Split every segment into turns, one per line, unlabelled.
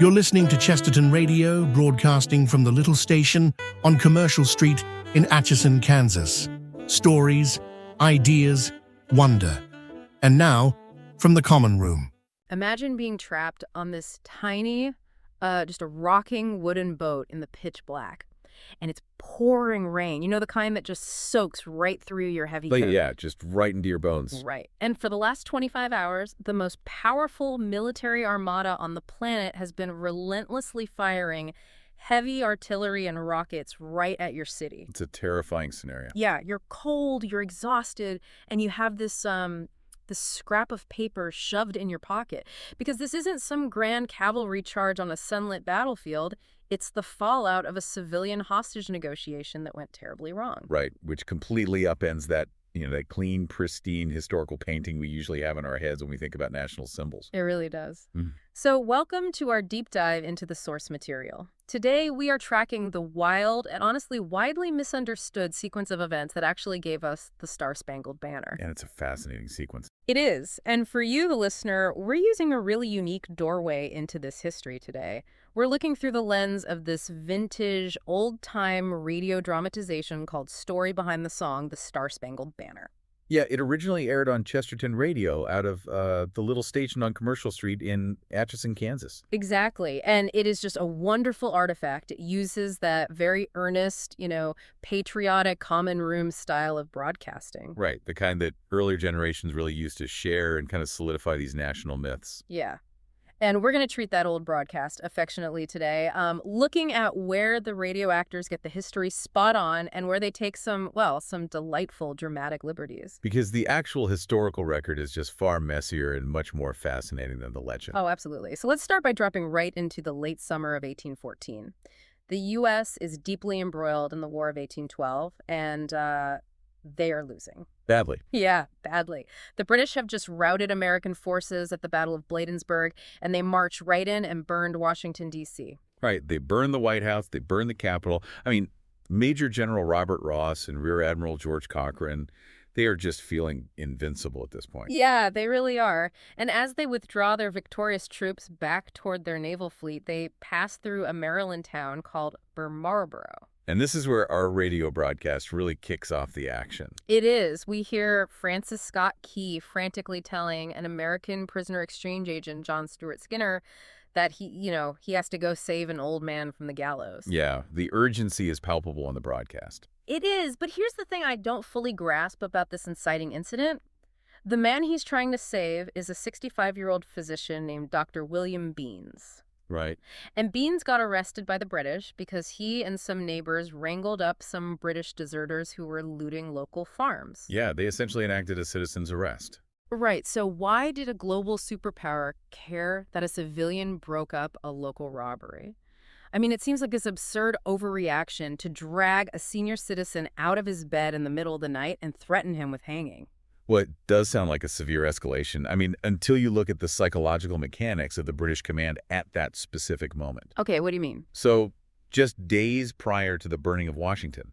You're listening to Chesterton Radio, broadcasting from the little station on Commercial Street in Atchison, Kansas. Stories, ideas, wonder. And now, from the common room.
Imagine being trapped on this tiny, just a rocking wooden boat in the pitch black. And it's pouring rain. You know, the kind that just soaks right through your heavy coat.
Yeah, just right into your bones.
Right. And for the last 25 hours, the most powerful military armada on the planet has been relentlessly firing heavy artillery and rockets right at your city.
It's a terrifying scenario.
Yeah, you're cold, you're exhausted, and you have this scrap of paper shoved in your pocket. Because this isn't some grand cavalry charge on a sunlit battlefield. It's the fallout of a civilian hostage negotiation that went terribly wrong.
Right, which completely upends that, that clean, pristine historical painting we usually have in our heads when we think about national symbols.
It really does.
Mm.
So welcome to our deep dive into the source material. Today, we are tracking the wild and honestly widely misunderstood sequence of events that actually gave us the Star-Spangled Banner.
And it's a fascinating sequence.
It is. And for you, the listener, we're using a really unique doorway into this history today. We're looking through the lens of this vintage, old-time radio dramatization called Story Behind the Song, The Star-Spangled Banner.
Yeah, it originally aired on Chesterton Radio out of the little station on Commercial Street in Atchison, Kansas.
Exactly. And it is just a wonderful artifact. It uses that very earnest, patriotic common room style of broadcasting.
Right, the kind that earlier generations really used to share and kind of solidify these national myths.
Yeah. And we're going to treat that old broadcast affectionately today, looking at where the radio actors get the history spot on and where they take some delightful dramatic liberties.
Because the actual historical record is just far messier and much more fascinating than the legend.
Oh, absolutely. So let's start by dropping right into the late summer of 1814. The U.S. is deeply embroiled in the War of 1812, and they are losing.
Badly.
Yeah, badly. The British have just routed American forces at the Battle of Bladensburg, and they marched right in and burned Washington, D.C.
Right. They burned the White House. They burned the Capitol. I mean, Major General Robert Ross and Rear Admiral George Cochrane, they are just feeling invincible at this point.
Yeah, they really are. And as they withdraw their victorious troops back toward their naval fleet, they pass through a Maryland town called Marlborough.
And this is where our radio broadcast really kicks off the action.
It is. We hear Francis Scott Key frantically telling an American prisoner exchange agent, John Stuart Skinner, that he has to go save an old man from the gallows.
Yeah, the urgency is palpable on the broadcast.
It is, but here's the thing I don't fully grasp about this inciting incident. The man he's trying to save is a 65-year-old physician named Dr. William Beans.
Right.
And Beans got arrested by the British because he and some neighbors wrangled up some British deserters who were looting local farms.
Yeah, they essentially enacted a citizen's arrest.
Right, so why did a global superpower care that a civilian broke up a local robbery? I mean, it seems like this absurd overreaction to drag a senior citizen out of his bed in the middle of the night and threaten him with hanging.
Well, it does sound like a severe escalation. I mean, until you look at the psychological mechanics of the British command at that specific moment.
Okay, what do you mean?
So, just days prior to the burning of Washington,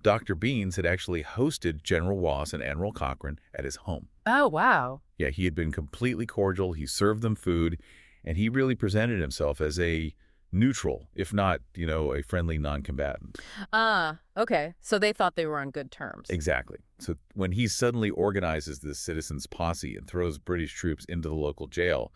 Dr. Beans had actually hosted General Ross and Admiral Cochrane at his home.
Oh, wow.
Yeah, he had been completely cordial. He served them food, and he really presented himself as a neutral, if not, a friendly non-combatant.
Okay. So they thought they were on good terms.
Exactly. So when he suddenly organizes this citizens' posse and throws British troops into the local jail,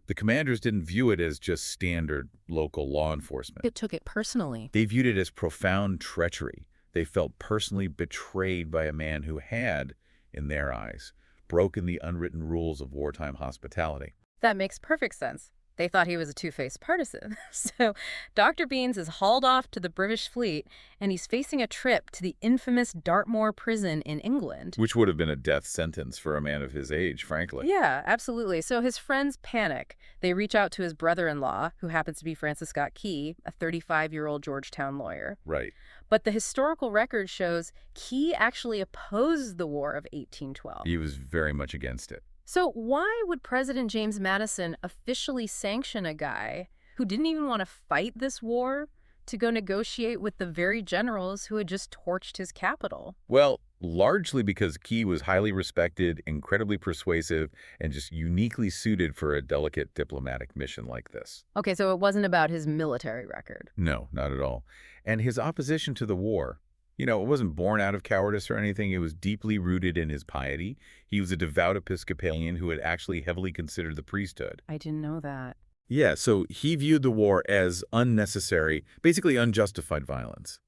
the commanders didn't view it as just standard local law enforcement.
It took it personally.
They viewed it as profound treachery. They felt personally betrayed by a man who had, in their eyes, broken the unwritten rules of wartime hospitality.
That makes perfect sense. They thought he was a two-faced partisan. So Dr. Beans is hauled off to the British fleet, and he's facing a trip to the infamous Dartmoor prison in England.
Which would have been a death sentence for a man of his age, frankly.
Yeah, absolutely. So his friends panic. They reach out to his brother-in-law, who happens to be Francis Scott Key, a 35-year-old Georgetown lawyer.
Right.
But the historical record shows Key actually opposed the War of 1812.
He was very much against it.
So why would President James Madison officially sanction a guy who didn't even want to fight this war to go negotiate with the very generals who had just torched his capital?
Well, largely because Key was highly respected, incredibly persuasive, and just uniquely suited for a delicate diplomatic mission like this.
Okay, so it wasn't about his military record.
No, not at all. And his opposition to the war, it wasn't born out of cowardice or anything. It was deeply rooted in his piety. He was a devout Episcopalian who had actually heavily considered the priesthood.
I didn't know that.
Yeah, so he viewed the war as unnecessary, basically unjustified violence.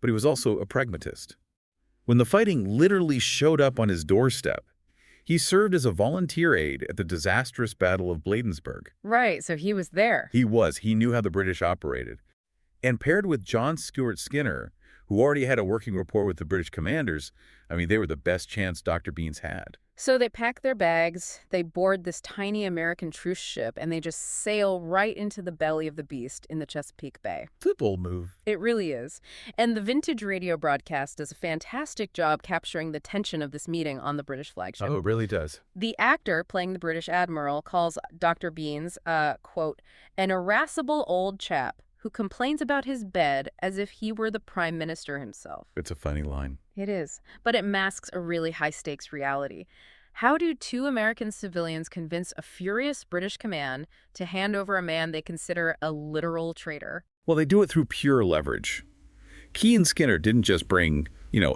But he was also a pragmatist. When the fighting literally showed up on his doorstep, he served as a volunteer aide at the disastrous Battle of Bladensburg.
Right, so he was there.
He was. He knew how the British operated. And paired with John Stuart Skinner, who already had a working rapport with the British commanders, they were the best chance Dr. Beans had.
So they pack their bags, they board this tiny American truce ship, and they just sail right into the belly of the beast in the Chesapeake Bay.
It's a bold move.
It really is. And the vintage radio broadcast does a fantastic job capturing the tension of this meeting on the British flagship.
Oh, it really does.
The actor playing the British admiral calls Dr. Beans, quote, an irascible old chap who complains about his bed as if he were the prime minister himself.
It's a funny line.
It is, but it masks a really high-stakes reality. How do two American civilians convince a furious British command to hand over a man they consider a literal traitor?
Well, they do it through pure leverage. Key and Skinner didn't just bring,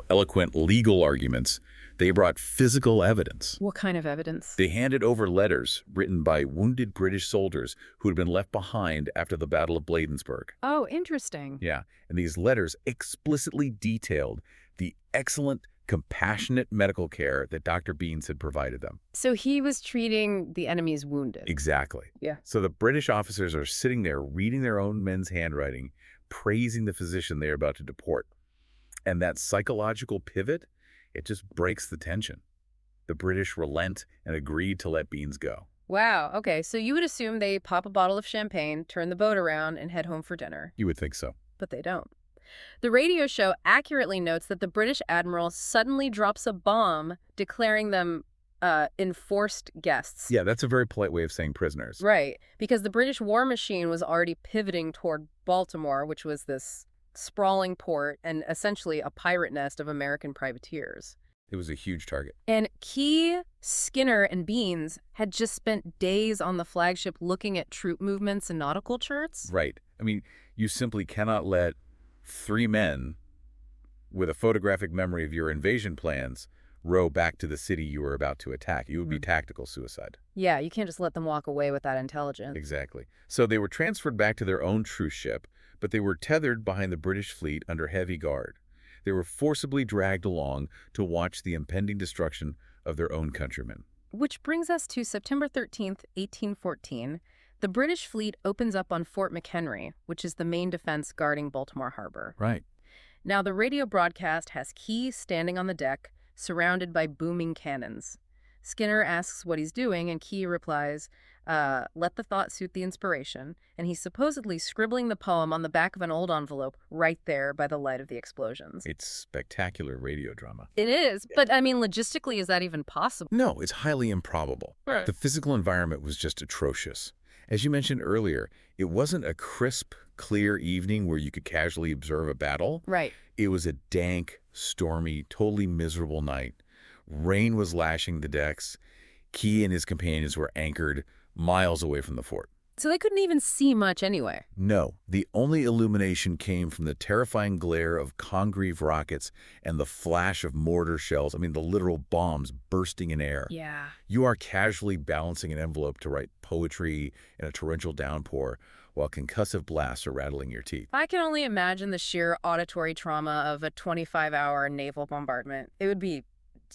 eloquent legal arguments. They brought physical evidence.
What kind of evidence?
They handed over letters written by wounded British soldiers who had been left behind after the Battle of Bladensburg.
Oh, interesting.
Yeah, and these letters explicitly detailed the excellent, compassionate medical care that Dr. Beans had provided them.
So he was treating the enemy's wounded.
Exactly.
Yeah.
So the British officers are sitting there reading their own men's handwriting, praising the physician they are about to deport. And that psychological pivot, it just breaks the tension. The British relent and agreed to let Beans go.
Wow, okay, so you would assume they pop a bottle of champagne, turn the boat around, and head home for dinner.
You would think so.
But they don't. The radio show accurately notes that the British admiral suddenly drops a bomb, declaring them enforced guests.
Yeah, that's a very polite way of saying prisoners.
Right, because the British war machine was already pivoting toward Baltimore, which was this sprawling port and essentially a pirate nest of American privateers.
It was a huge target.
And Key, Skinner, and Beans had just spent days on the flagship looking at troop movements and nautical charts.
Right. You simply cannot let three men with a photographic memory of your invasion plans row back to the city you were about to attack. It would be tactical suicide.
Yeah, you can't just let them walk away with that intelligence.
Exactly. So they were transferred back to their own truce ship, but they were tethered behind the British fleet under heavy guard. They were forcibly dragged along to watch the impending destruction of their own countrymen.
Which brings us to September 13th, 1814. The British fleet opens up on Fort McHenry, which is the main defense guarding Baltimore Harbor.
Right.
Now, the radio broadcast has Key standing on the deck, surrounded by booming cannons. Skinner asks what he's doing, and Key replies, let the thought suit the inspiration, and he's supposedly scribbling the poem on the back of an old envelope right there by the light of the explosions.
It's spectacular radio drama.
It is, but logistically, is that even possible?
No, it's highly improbable.
Right.
The physical environment was just atrocious. As you mentioned earlier, it wasn't a crisp, clear evening where you could casually observe a battle.
Right.
It was a dank, stormy, totally miserable night. Rain was lashing the decks. Key and his companions were anchored miles away from the fort.
So they couldn't even see much anyway.
No, the only illumination came from the terrifying glare of Congreve rockets and the flash of mortar shells. The literal bombs bursting in air.
Yeah.
You are casually balancing an envelope to write poetry in a torrential downpour while concussive blasts are rattling your teeth.
I can only imagine the sheer auditory trauma of a 25-hour naval bombardment. It would be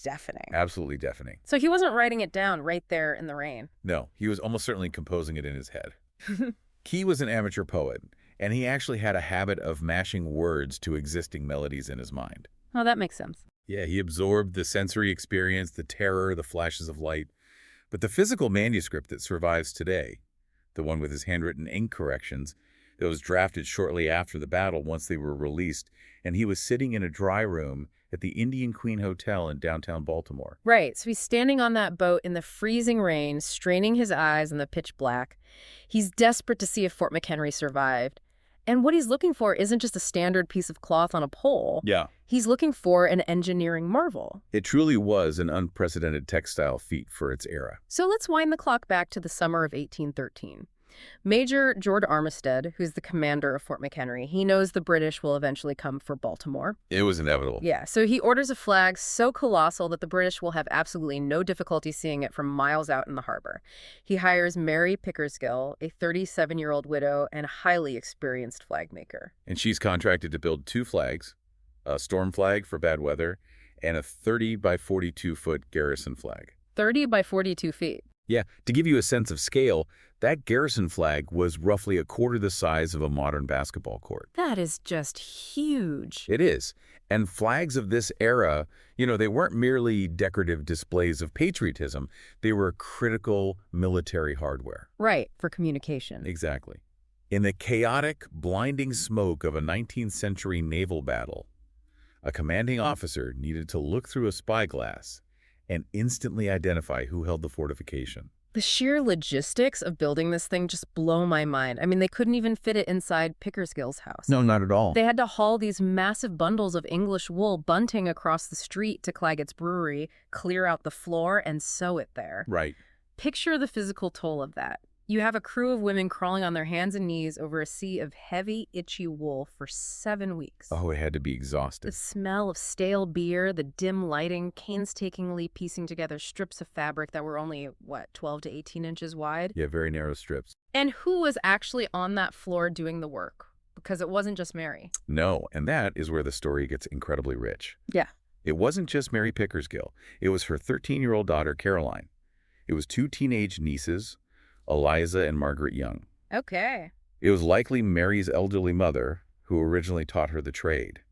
deafening.
Absolutely deafening.
So he wasn't writing it down right there in the rain.
No, he was almost certainly composing it in his head. Key was an amateur poet, and he actually had a habit of mashing words to existing melodies in his mind.
Oh, that makes sense.
Yeah, he absorbed the sensory experience, the terror, the flashes of light. But the physical manuscript that survives today, the one with his handwritten ink corrections, that was drafted shortly after the battle once they were released, and he was sitting in a dry room at the Indian Queen Hotel in downtown Baltimore.
Right, so he's standing on that boat in the freezing rain, straining his eyes in the pitch black. He's desperate to see if Fort McHenry survived. And what he's looking for isn't just a standard piece of cloth on a pole.
Yeah.
He's looking for an engineering marvel.
It truly was an unprecedented textile feat for its era.
So let's wind the clock back to the summer of 1813. Major George Armistead, who's the commander of Fort McHenry, he knows the British will eventually come for Baltimore.
It was inevitable.
Yeah, so he orders a flag so colossal that the British will have absolutely no difficulty seeing it from miles out in the harbor. He hires Mary Pickersgill, a 37-year-old widow and highly experienced flag maker.
And she's contracted to build 2 flags, a storm flag for bad weather and a 30 by 42-foot garrison flag.
30 by 42 feet.
Yeah, to give you a sense of scale, that garrison flag was roughly a quarter the size of a modern basketball court.
That is just huge.
It is. And flags of this era, they weren't merely decorative displays of patriotism. They were critical military hardware.
Right, for communication.
Exactly. In the chaotic, blinding smoke of a 19th century naval battle, a commanding officer needed to look through a spyglass and instantly identify who held the fortification.
The sheer logistics of building this thing just blow my mind. I mean, they couldn't even fit it inside Pickersgill's house.
No, not at all.
They had to haul these massive bundles of English wool bunting across the street to Claggett's brewery, clear out the floor, and sew it there.
Right.
Picture the physical toll of that. You have a crew of women crawling on their hands and knees over a sea of heavy, itchy wool for 7 weeks.
Oh, it had to be exhausting.
The smell of stale beer, the dim lighting, painstakingly piecing together strips of fabric that were only, 12 to 18 inches wide?
Yeah, very narrow strips.
And who was actually on that floor doing the work? Because it wasn't just Mary.
No, and that is where the story gets incredibly rich.
Yeah.
It wasn't just Mary Pickersgill. It was her 13-year-old daughter, Caroline. It was 2 teenage nieces, Eliza and Margaret Young.
Okay.
It was likely Mary's elderly mother who originally taught her the trade.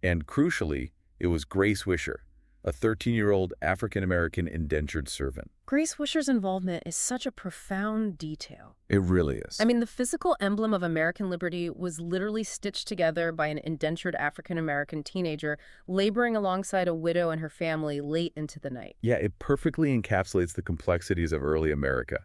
And crucially, it was Grace Wisher, a 13-year-old African-American indentured servant.
Grace Wisher's involvement is such a profound detail.
It really is.
I mean, the physical emblem of American liberty was literally stitched together by an indentured African-American teenager laboring alongside a widow and her family late into the night.
Yeah, it perfectly encapsulates the complexities of early America.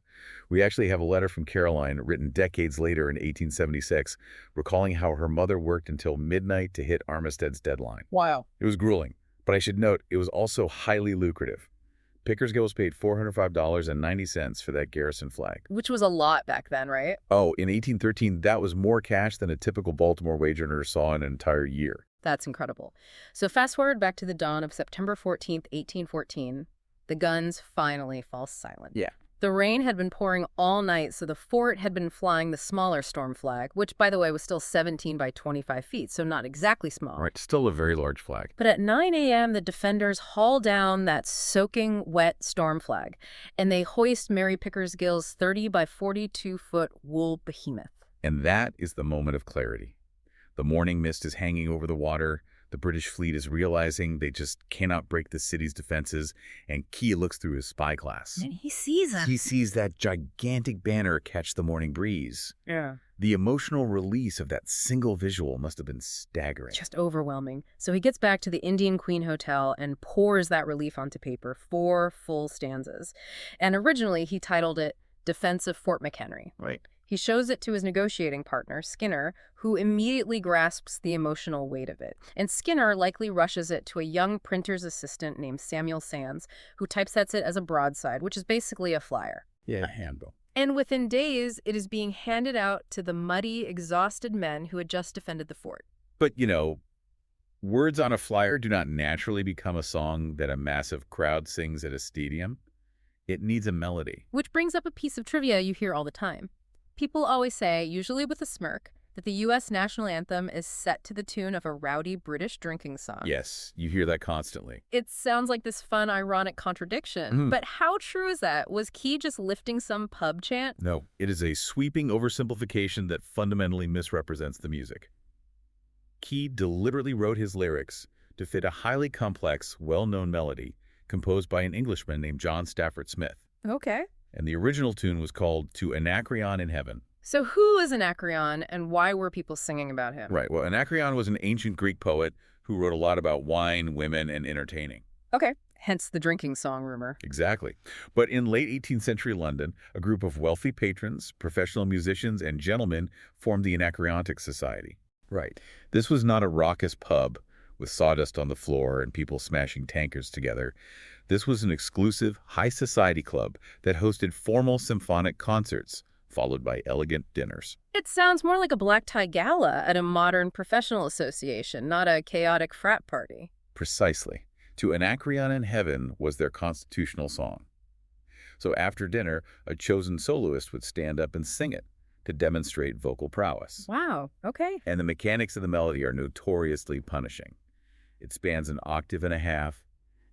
We actually have a letter from Caroline written decades later in 1876, recalling how her mother worked until midnight to hit Armistead's deadline.
Wow.
It was grueling, but I should note it was also highly lucrative. Pickersgill was paid $405.90 for that garrison flag.
Which was a lot back then, right?
Oh, in 1813, that was more cash than a typical Baltimore wage earner saw in an entire year.
That's incredible. So fast forward back to the dawn of September 14th, 1814. The guns finally fall silent.
Yeah.
The rain had been pouring all night, so the fort had been flying the smaller storm flag, which, by the way, was still 17 by 25 feet, so not exactly small.
Right, still a very large flag.
But at 9 a.m., the defenders haul down that soaking wet storm flag, and they hoist Mary Pickersgill's 30 by 42-foot wool behemoth.
And that is the moment of clarity. The morning mist is hanging over the water. The British fleet is realizing they just cannot break the city's defenses, and Key looks through his spyglass.
And he sees it.
He sees that gigantic banner catch the morning breeze.
Yeah.
The emotional release of that single visual must have been staggering.
Just overwhelming. So he gets back to the Indian Queen Hotel and pours that relief onto paper, 4 full stanzas. And originally he titled it Defense of Fort McHenry.
Right.
He shows it to his negotiating partner, Skinner, who immediately grasps the emotional weight of it. And Skinner likely rushes it to a young printer's assistant named Samuel Sands, who typesets it as a broadside, which is basically a flyer.
Yeah, a handbill.
And within days, it is being handed out to the muddy, exhausted men who had just defended the fort.
But, words on a flyer do not naturally become a song that a massive crowd sings at a stadium. It needs a melody.
Which brings up a piece of trivia you hear all the time. People always say, usually with a smirk, that the U.S. national anthem is set to the tune of a rowdy British drinking song.
Yes, you hear that constantly.
It sounds like this fun, ironic contradiction. But how true is that? Was Key just lifting some pub chant?
No, it is a sweeping oversimplification that fundamentally misrepresents the music. Key deliberately wrote his lyrics to fit a highly complex, well-known melody composed by an Englishman named John Stafford Smith.
Okay.
And the original tune was called To Anacreon in Heaven.
So who is Anacreon, and why were people singing about him?
Right. Well, Anacreon was an ancient Greek poet who wrote a lot about wine, women, and entertaining.
Okay. Hence the drinking song rumor.
Exactly. But in late 18th century London, a group of wealthy patrons, professional musicians, and gentlemen formed the Anacreontic Society. Right. This was not a raucous pub with sawdust on the floor and people smashing tankards together. This was an exclusive, high society club that hosted formal symphonic concerts, followed by elegant dinners.
It sounds more like a black tie gala at a modern professional association, not a chaotic frat party.
Precisely. To Anacreon in Heaven was their constitutional song. So after dinner, a chosen soloist would stand up and sing it to demonstrate vocal prowess.
Wow, okay.
And the mechanics of the melody are notoriously punishing. It spans an octave and a half.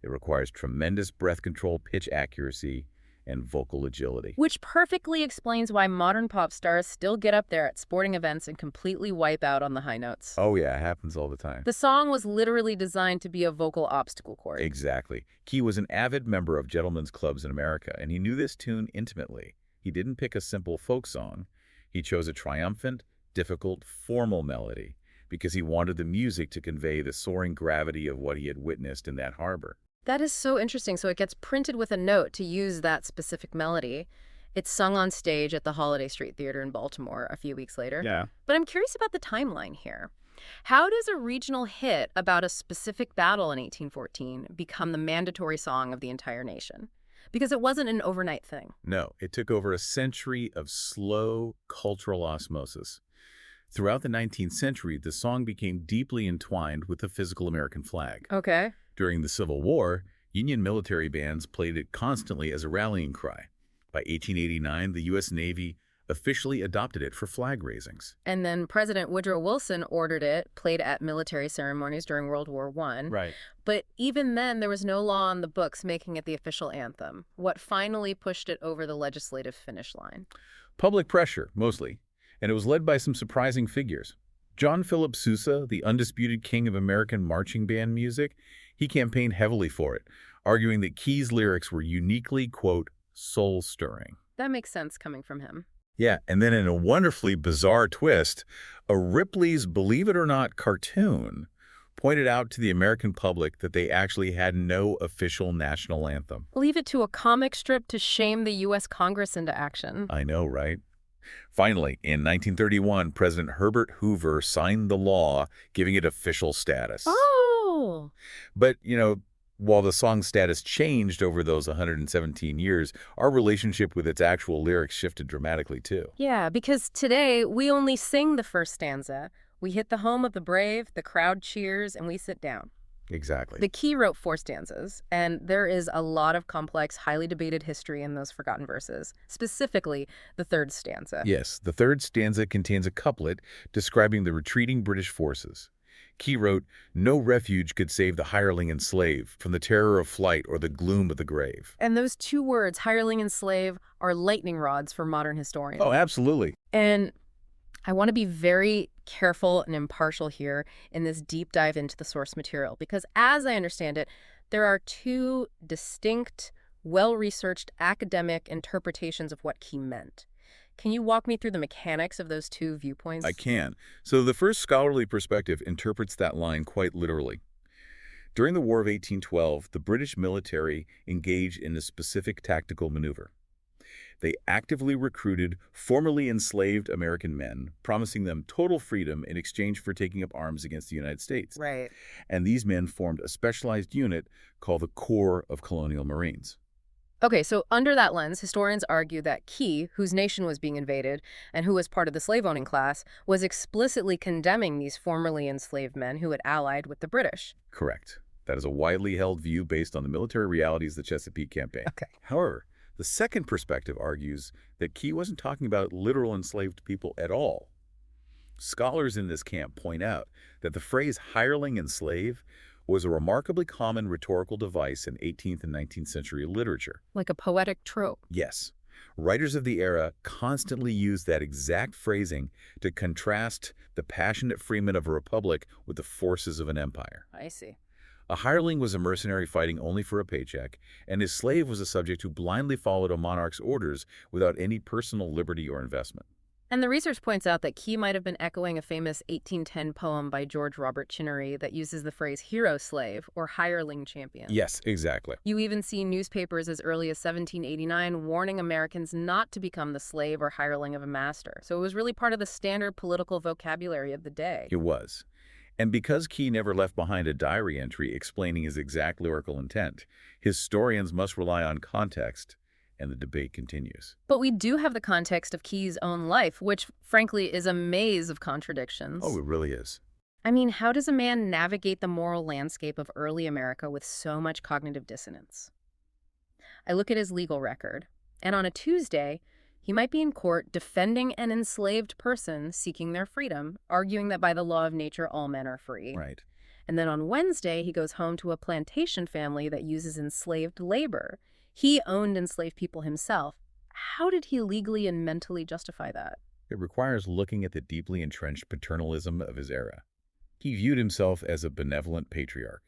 It requires tremendous breath control, pitch accuracy, and vocal agility.
Which perfectly explains why modern pop stars still get up there at sporting events and completely wipe out on the high notes.
Oh yeah, it happens all the time.
The song was literally designed to be a vocal obstacle course.
Exactly. Key was an avid member of gentlemen's clubs in America, and he knew this tune intimately. He didn't pick a simple folk song. He chose a triumphant, difficult, formal melody because he wanted the music to convey the soaring gravity of what he had witnessed in that harbor.
That is so interesting. So it gets printed with a note to use that specific melody. It's sung on stage at the Holiday Street Theater in Baltimore a few weeks later.
Yeah.
But I'm curious about the timeline here. How does a regional hit about a specific battle in 1814 become the mandatory song of the entire nation? Because it wasn't an overnight thing.
No, it took over a century of slow cultural osmosis. Throughout the 19th century, the song became deeply entwined with the physical American flag.
Okay.
During the Civil War, Union military bands played it constantly as a rallying cry. By 1889, the U.S. Navy officially adopted it for flag raisings.
And then President Woodrow Wilson ordered it, played at military ceremonies during World War I.
Right.
But even then, there was no law on the books making it the official anthem. What finally pushed it over the legislative finish line?
Public pressure, mostly. And it was led by some surprising figures. John Philip Sousa, the undisputed king of American marching band music, he campaigned heavily for it, arguing that Key's lyrics were uniquely, quote, soul-stirring.
That makes sense coming from him.
Yeah, and then in a wonderfully bizarre twist, a Ripley's Believe It or Not cartoon pointed out to the American public that they actually had no official national anthem.
Leave it to a comic strip to shame the U.S. Congress into action.
I know, right? Finally, in 1931, President Herbert Hoover signed the law giving it official status.
Oh!
But, while the song's status changed over those 117 years, our relationship with its actual lyrics shifted dramatically too.
Yeah, because today we only sing the first stanza. We hit the home of the brave, the crowd cheers, and we sit down.
Exactly.
The Key wrote 4 stanzas, and there is a lot of complex, highly debated history in those forgotten verses, specifically the 3rd stanza.
Yes, the 3rd stanza contains a couplet describing the retreating British forces. Key wrote, "No refuge could save the hireling and slave from the terror of flight or the gloom of the grave."
And those 2 words, hireling and slave, are lightning rods for modern historians.
Oh, absolutely.
And I want to be very careful and impartial here in this deep dive into the source material, because as I understand it, there are 2 distinct, well-researched academic interpretations of what Key meant. Can you walk me through the mechanics of those 2 viewpoints?
I can. So the first scholarly perspective interprets that line quite literally. During the War of 1812, the British military engaged in a specific tactical maneuver. They actively recruited formerly enslaved American men, promising them total freedom in exchange for taking up arms against the United States.
Right.
And these men formed a specialized unit called the Corps of Colonial Marines.
Okay, so under that lens, historians argue that Key, whose nation was being invaded and who was part of the slave-owning class, was explicitly condemning these formerly enslaved men who had allied with the British.
Correct. That is a widely held view based on the military realities of the Chesapeake campaign.
Okay.
However, the second perspective argues that Key wasn't talking about literal enslaved people at all. Scholars in this camp point out that the phrase hireling and slave was a remarkably common rhetorical device in 18th and 19th century literature.
Like a poetic trope.
Yes. Writers of the era constantly used that exact phrasing to contrast the passionate freemen of a republic with the forces of an empire.
I see.
A hireling was a mercenary fighting only for a paycheck, and his slave was a subject who blindly followed a monarch's orders without any personal liberty or investment.
And the research points out that Key might have been echoing a famous 1810 poem by George Robert Chinnery that uses the phrase hero slave or hireling champion.
Yes, exactly.
You even see newspapers as early as 1789 warning Americans not to become the slave or hireling of a master. So it was really part of the standard political vocabulary of the day.
It was. And because Key never left behind a diary entry explaining his exact lyrical intent, historians must rely on context, and the debate continues.
But we do have the context of Key's own life, which, frankly, is a maze of contradictions.
Oh, it really is.
I mean, how does a man navigate the moral landscape of early America with so much cognitive dissonance? I look at his legal record, and on a Tuesday, he might be in court defending an enslaved person seeking their freedom, arguing that by the law of nature, all men are free.
Right.
And then on Wednesday, he goes home to a plantation family that uses enslaved labor. He owned enslaved people himself. How did he legally and mentally justify that?
It requires looking at the deeply entrenched paternalism of his era. He viewed himself as a benevolent patriarch.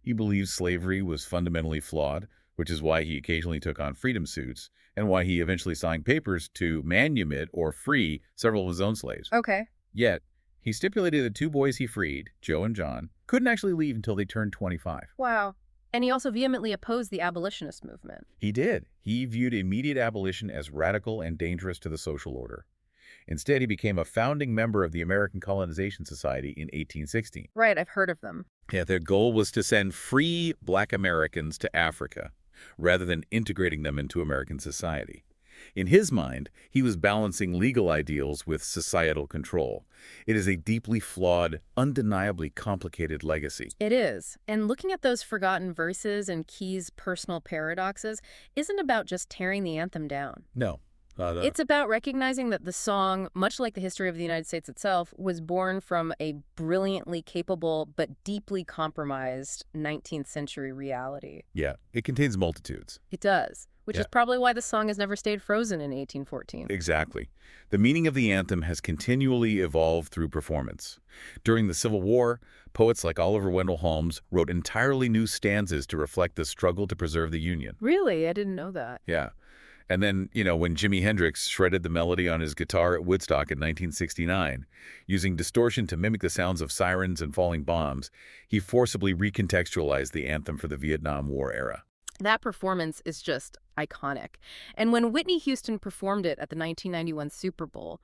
He believed slavery was fundamentally flawed, which is why he occasionally took on freedom suits and why he eventually signed papers to manumit or free several of his own slaves.
Okay.
Yet, he stipulated the two boys he freed, Joe and John, couldn't actually leave until they turned 25.
Wow. And he also vehemently opposed the abolitionist movement.
He did. He viewed immediate abolition as radical and dangerous to the social order. Instead, he became a founding member of the American Colonization Society in 1816.
Right, I've heard of them.
Yeah, their goal was to send free Black Americans to Africa, rather than integrating them into American society. In his mind, he was balancing legal ideals with societal control. It is a deeply flawed, undeniably complicated legacy.
It is. And looking at those forgotten verses and Key's personal paradoxes isn't about just tearing the anthem down.
No.
It's about recognizing that the song, much like the history of the United States itself, was born from a brilliantly capable but deeply compromised 19th century reality.
Yeah, it contains multitudes.
It does, which
Yeah.
is probably why the song has never stayed frozen in 1814.
Exactly. The meaning of the anthem has continually evolved through performance. During the Civil War, poets like Oliver Wendell Holmes wrote entirely new stanzas to reflect the struggle to preserve the Union.
Really? I didn't know that.
Yeah. And then, when Jimi Hendrix shredded the melody on his guitar at Woodstock in 1969, using distortion to mimic the sounds of sirens and falling bombs, he forcibly recontextualized the anthem for the Vietnam War era.
That performance is just iconic. And when Whitney Houston performed it at the 1991 Super Bowl,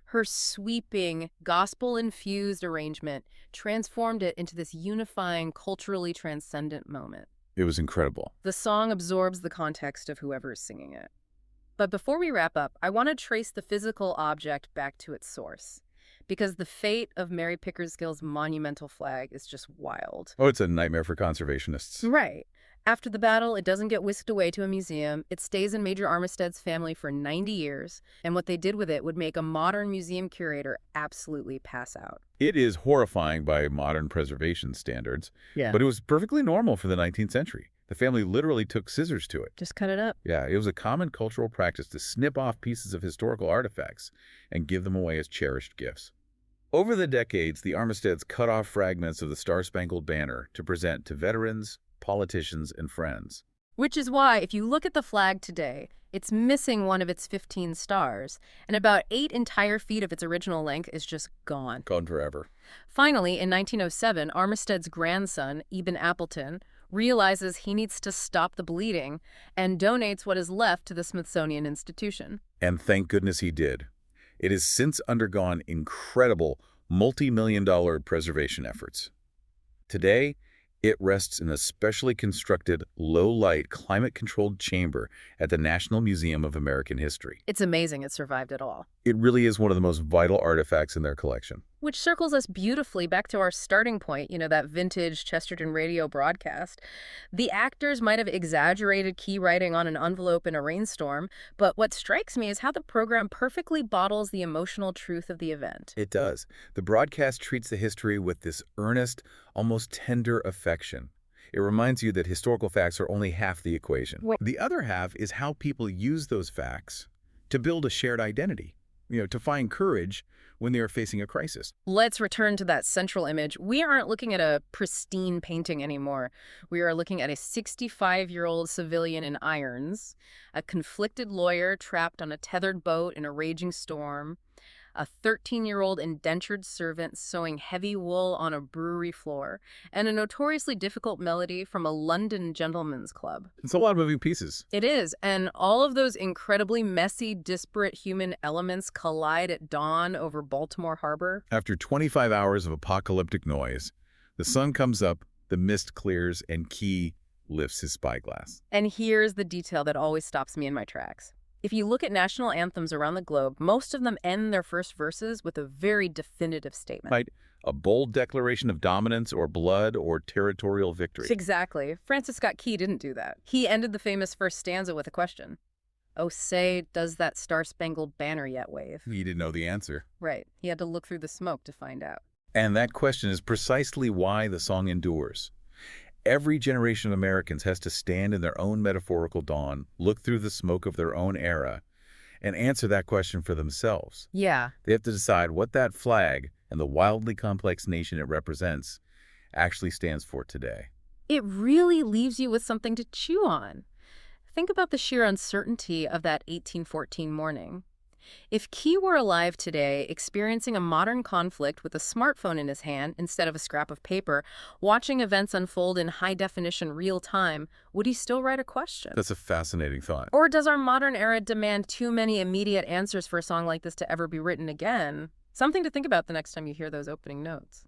her sweeping, gospel-infused arrangement transformed it into this unifying, culturally transcendent moment.
It was incredible.
The song absorbs the context of whoever is singing it. But before we wrap up, I want to trace the physical object back to its source, because the fate of Mary Pickersgill's monumental flag is just wild.
Oh, it's a nightmare for conservationists.
Right. After the battle, it doesn't get whisked away to a museum. It stays in Major Armistead's family for 90 years, and what they did with it would make a modern museum curator absolutely pass out.
It is horrifying by modern preservation standards,
Yeah.
but it was perfectly normal for the 19th century. The family literally took scissors to it.
Just cut it up.
Yeah, it was a common cultural practice to snip off pieces of historical artifacts and give them away as cherished gifts. Over the decades, the Armisteads cut off fragments of the Star-Spangled Banner to present to veterans, politicians, and friends.
Which is why, if you look at the flag today, it's missing one of its 15 stars, and about 8 entire feet of its original length is just gone.
Gone forever.
Finally, in 1907, Armistead's grandson, Eben Appleton, realizes he needs to stop the bleeding and donates what is left to the Smithsonian Institution.
And thank goodness he did. It has since undergone incredible multi-million-dollar preservation efforts. Today, it rests in a specially constructed, low-light, climate-controlled chamber at the National Museum of American History.
It's amazing it survived at all.
It really is one of the most vital artifacts in their collection.
Which circles us beautifully back to our starting point, that vintage Chesterton radio broadcast. The actors might have exaggerated key writing on an envelope in a rainstorm, but what strikes me is how the program perfectly bottles the emotional truth of the event.
It does. The broadcast treats the history with this earnest, almost tender affection. It reminds you that historical facts are only half the equation.
Wait.
The other half is how people use those facts to build a shared identity, to find courage when they are facing a crisis.
Let's return to that central image. We aren't looking at a pristine painting anymore. We are looking at a 65-year-old civilian in irons, a conflicted lawyer trapped on a tethered boat in a raging storm, a 13-year-old indentured servant sewing heavy wool on a brewery floor, and a notoriously difficult melody from a London gentleman's club.
It's a lot of moving pieces.
It is, and all of those incredibly messy, disparate human elements collide at dawn over Baltimore Harbor.
After 25 hours of apocalyptic noise, the sun comes up, the mist clears, and Key lifts his spyglass.
And here's the detail that always stops me in my tracks. If you look at national anthems around the globe, most of them end their first verses with a very definitive statement.
Right? A bold declaration of dominance or blood or territorial victory.
Exactly. Francis Scott Key didn't do that. He ended the famous first stanza with a question. Oh, say, does that star-spangled banner yet wave?
He didn't know the answer.
Right. He had to look through the smoke to find out.
And that question is precisely why the song endures. Every generation of Americans has to stand in their own metaphorical dawn, look through the smoke of their own era, and answer that question for themselves.
Yeah.
They have to decide what that flag and the wildly complex nation it represents actually stands for today.
It really leaves you with something to chew on. Think about the sheer uncertainty of that 1814 morning. If Key were alive today, experiencing a modern conflict with a smartphone in his hand instead of a scrap of paper, watching events unfold in high-definition real time, would he still write a question?
That's a fascinating thought.
Or does our modern era demand too many immediate answers for a song like this to ever be written again? Something to think about the next time you hear those opening notes.